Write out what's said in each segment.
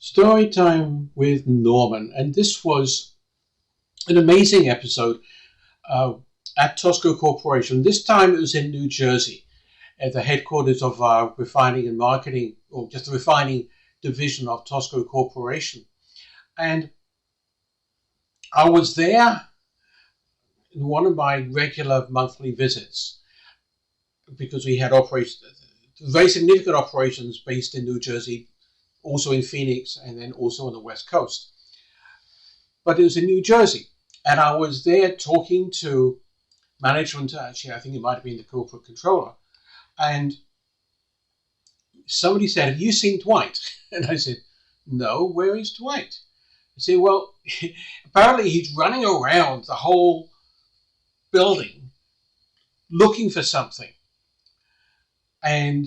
Story time with Norman, and this was an amazing episode at Tosco Corporation. This time it was in New Jersey, at the headquarters of our refining and marketing, or just the refining division of Tosco Corporation. And I was there in one of my regular monthly visits because we had very significant operations based in New Jersey, also in Phoenix, and then also on the West Coast. But it was in New Jersey, and I was there talking to management. Actually, I think it might have been the corporate controller, and somebody said, "Have you seen Dwight?" And I said, "No, where is Dwight?" I said, "Well, apparently he's running around the whole building looking for something, and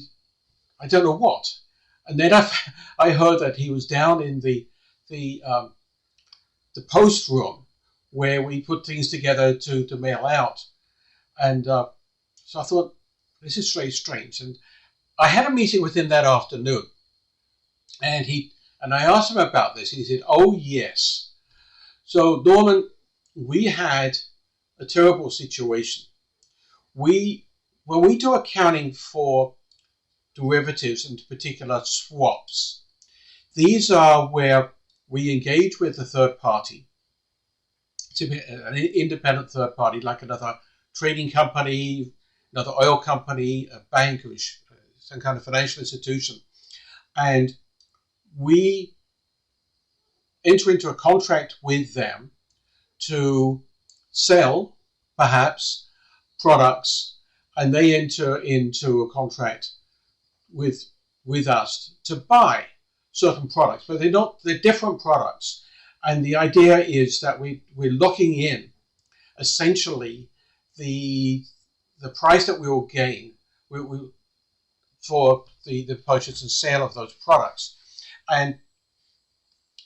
I don't know what." And then I heard that he was down in the post room where we put things together to mail out. And so I thought, this is very strange. And I had a meeting with him that afternoon. And I asked him about this. He said, "Oh, yes. So, Norman, we had a terrible situation. When we do accounting for derivatives, in particular swaps, these are where we engage with a third party, an independent third party, like another trading company, another oil company, a bank, or some kind of financial institution. And we enter into a contract with them to sell, perhaps, products, and they enter into a contract with us to buy certain products, but they're different products. And the idea is that we're locking in essentially the price that we will gain for the purchase and sale of those products. And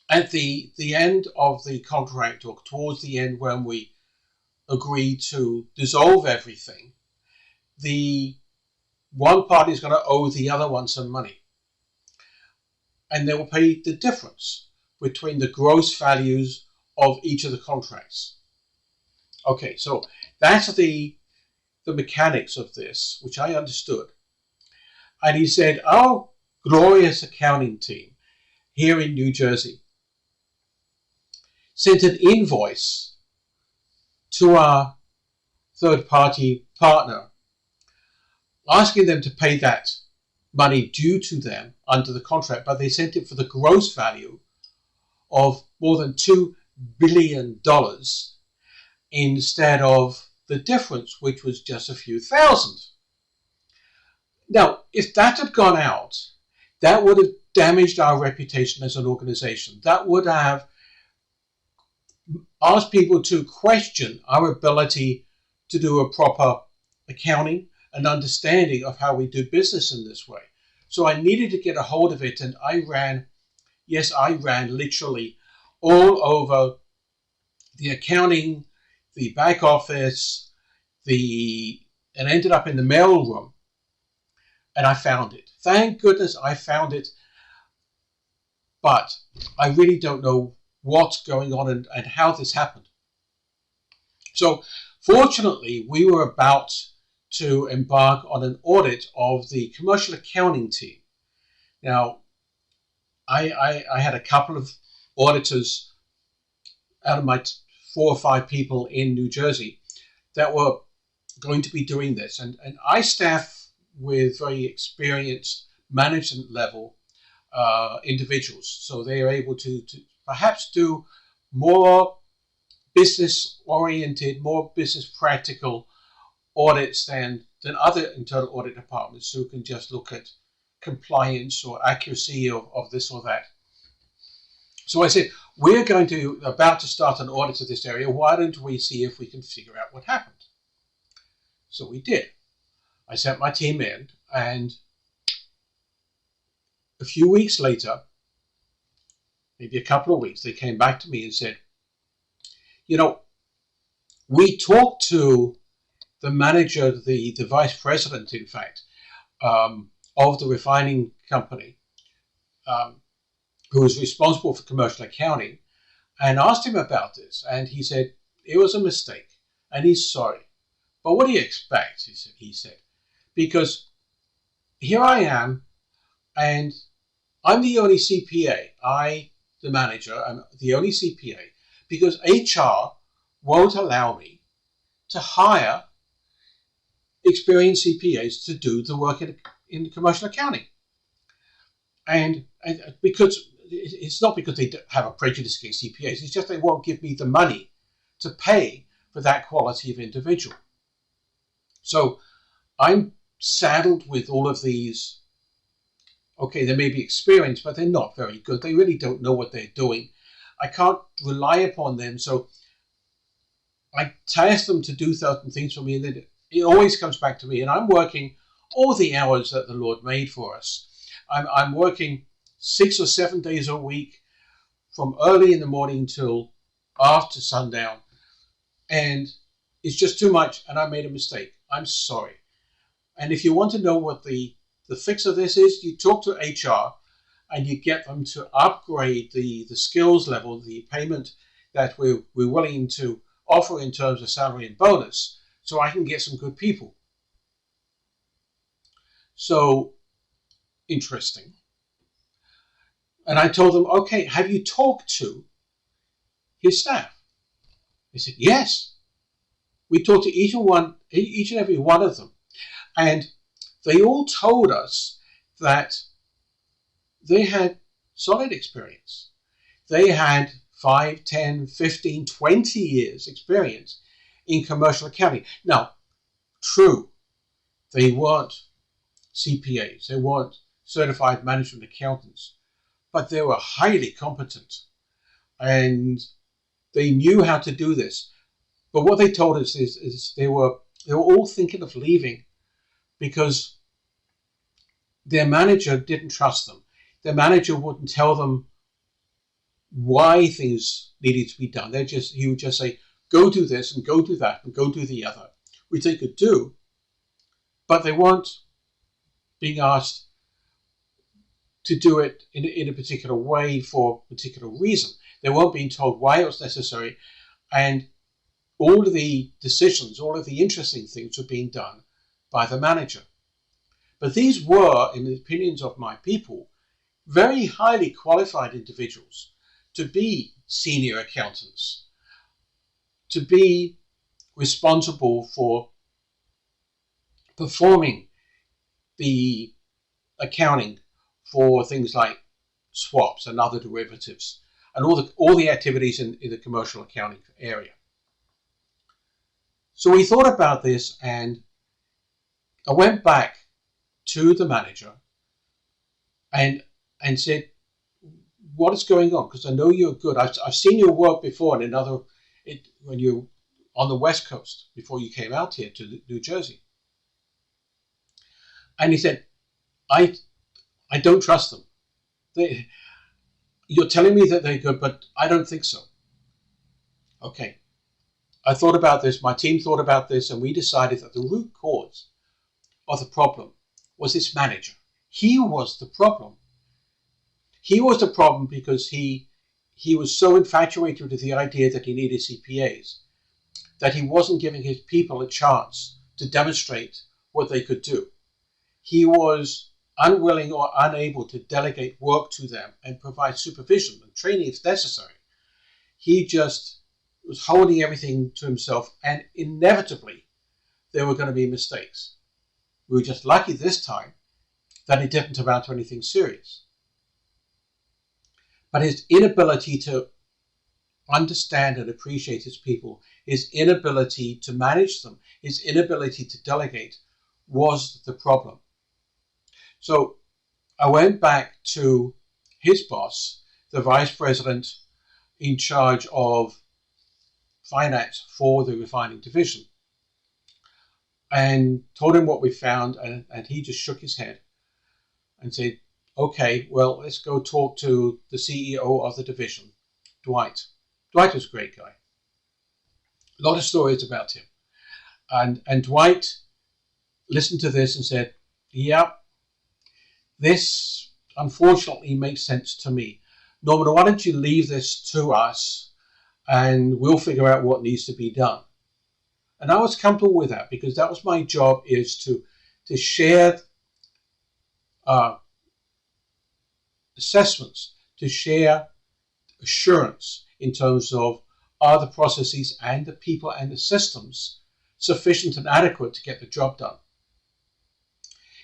at the end of the contract, or towards the end when we agree to dissolve everything, the one party is going to owe the other one some money. And they will pay the difference between the gross values of each of the contracts. Okay, so that's the mechanics of this, which I understood. And he said, our glorious accounting team here in New Jersey sent an invoice to our third-party partner, asking them to pay that money due to them under the contract, but they sent it for the gross value of more than $2 billion instead of the difference, which was just a few thousand. Now, if that had gone out, that would have damaged our reputation as an organization. That would have asked people to question our ability to do a proper accounting and understanding of how we do business in this way. So I needed to get a hold of it, and I ran literally all over the accounting, the back office, and ended up in the mail room, and I found it. Thank goodness I found it, but I really don't know what's going on and how this happened. So fortunately, we were about to embark on an audit of the commercial accounting team. Now, I had a couple of auditors out of my 4 or 5 people in New Jersey that were going to be doing this. And I staff with very experienced management level individuals. So they are able to perhaps do more business oriented, more business practical audits than other internal audit departments who can just look at compliance or accuracy of this or that. So I said, we're about to start an audit of this area. Why don't we see if we can figure out what happened? So we did. I sent my team in, and a few weeks later, maybe a couple of weeks, they came back to me and said, we talked to the manager, the vice president, in fact, of the refining company who was responsible for commercial accounting, and asked him about this. And he said, it was a mistake, and he's sorry. But what do you expect? He said, because here I am, and I'm the only CPA. The manager, I'm the only CPA, because HR won't allow me to hire experienced CPAs to do the work in commercial accounting. And because it's not because they have a prejudice against CPAs, it's just they won't give me the money to pay for that quality of individual. So I'm saddled with all of these. Okay, they may be experienced, but they're not very good. They really don't know what they're doing. I can't rely upon them. So I task them to do certain things for me, and then it always comes back to me. And I'm working all the hours that the Lord made for us. I'm working 6 or 7 days a week from early in the morning till after sundown. And it's just too much, and I made a mistake. I'm sorry. And if you want to know what the fix of this is, you talk to HR and you get them to upgrade the skills level, the payment that we're willing to offer in terms of salary and bonus, so I can get some good people. So interesting. And I told them, okay, have you talked to his staff? They said, yes. We talked to each and every one of them. And they all told us that they had solid experience. They had 5, 10, 15, 20 years experience in commercial accounting. Now, true, they weren't CPAs, they weren't certified management accountants, but they were highly competent and they knew how to do this. But what they told us is they were all thinking of leaving because their manager didn't trust them. Their manager wouldn't tell them why things needed to be done. He would just say, go do this and go do that and go do the other, which they could do, but they weren't being asked to do it in a particular way for a particular reason. They weren't being told why it was necessary, and all of the decisions, all of the interesting things were being done by the manager. But these were, in the opinions of my people, very highly qualified individuals to be senior accountants, to be responsible for performing the accounting for things like swaps and other derivatives and all the activities in the commercial accounting area. So we thought about this, and I went back to the manager and said, what is going on? Because I know you're good. I've seen your work before when you on the West Coast before you came out here to New Jersey. And he said, I don't trust them. You're telling me that they're good, but I don't think so. Okay. I thought about this, my team thought about this, and we decided that the root cause of the problem was this manager. He was the problem. He was the problem because he was so infatuated with the idea that he needed CPAs that he wasn't giving his people a chance to demonstrate what they could do. He was unwilling or unable to delegate work to them and provide supervision and training if necessary. He just was holding everything to himself, and inevitably there were going to be mistakes. We were just lucky this time that it didn't amount to anything serious. But his inability to understand and appreciate his people, his inability to manage them, his inability to delegate was the problem. So I went back to his boss, the vice president in charge of finance for the refining division, and told him what we found, and he just shook his head and said, okay, well, let's go talk to the CEO of the division, Dwight. Dwight was a great guy. A lot of stories about him. And Dwight listened to this and said, yeah, this unfortunately makes sense to me. Norman, why don't you leave this to us and we'll figure out what needs to be done. And I was comfortable with that because that was my job, is to share assessments, to share assurance in terms of, are the processes and the people and the systems sufficient and adequate to get the job done.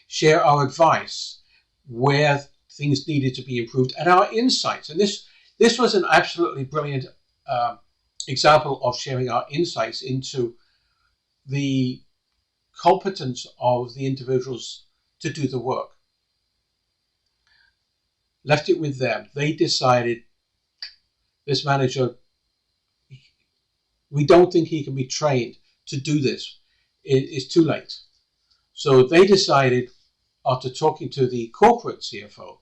Share our advice where things needed to be improved and our insights. And this was an absolutely brilliant example of sharing our insights into the competence of the individuals to do the work. Left it with them. They decided, this manager, we don't think he can be trained to do this. It's too late. So they decided, after talking to the corporate CFO,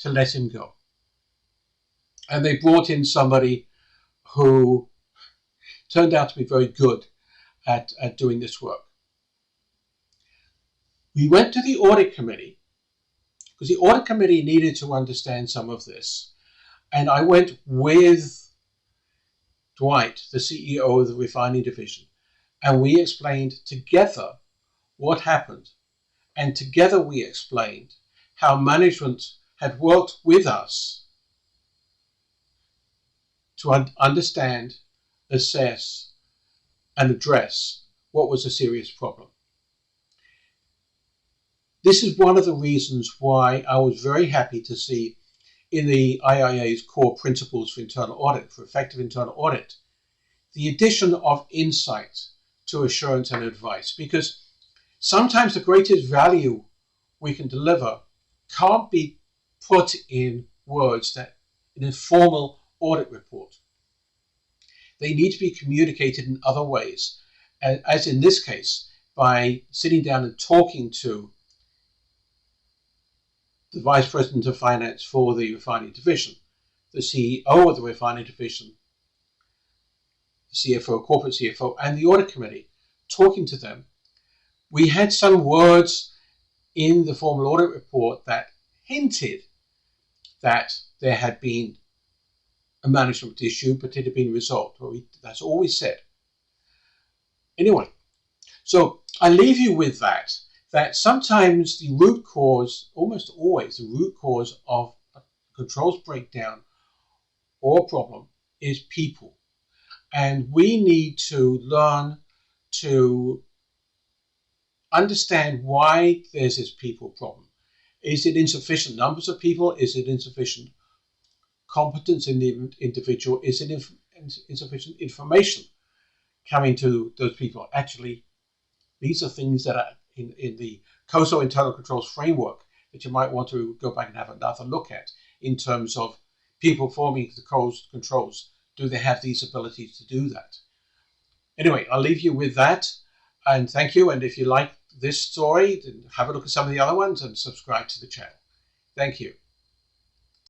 to let him go. And they brought in somebody who turned out to be very good at doing this work. We went to the audit committee because the audit committee needed to understand some of this. And I went with Dwight, the CEO of the refining division, and we explained together what happened. And together we explained how management had worked with us to understand, assess, and address what was a serious problem. This is one of the reasons why I was very happy to see in the IIA's core principles for internal audit, for effective internal audit, the addition of insight to assurance and advice, because sometimes the greatest value we can deliver can't be put in words that in a formal audit report. They need to be communicated in other ways, as in this case, by sitting down and talking to the Vice President of Finance for the refining division, the CEO of the refining division, the CFO, corporate CFO, and the audit committee, talking to them. We had some words in the formal audit report that hinted that there had been a management issue, but it had been resolved. That's all we said. Anyway, so I leave you with that sometimes the root cause, almost always the root cause of a controls breakdown or problem is people. And we need to learn to understand why there's this people problem. Is it insufficient numbers of people? Is it insufficient competence in the individual? Is it insufficient information coming to those people? Actually, these are things that are in the COSO internal controls framework that you might want to go back and have another look at in terms of people forming the controls. Do they have these abilities to do that? Anyway, I'll leave you with that, and thank you. And if you like this story, then have a look at some of the other ones and subscribe to the channel. Thank you.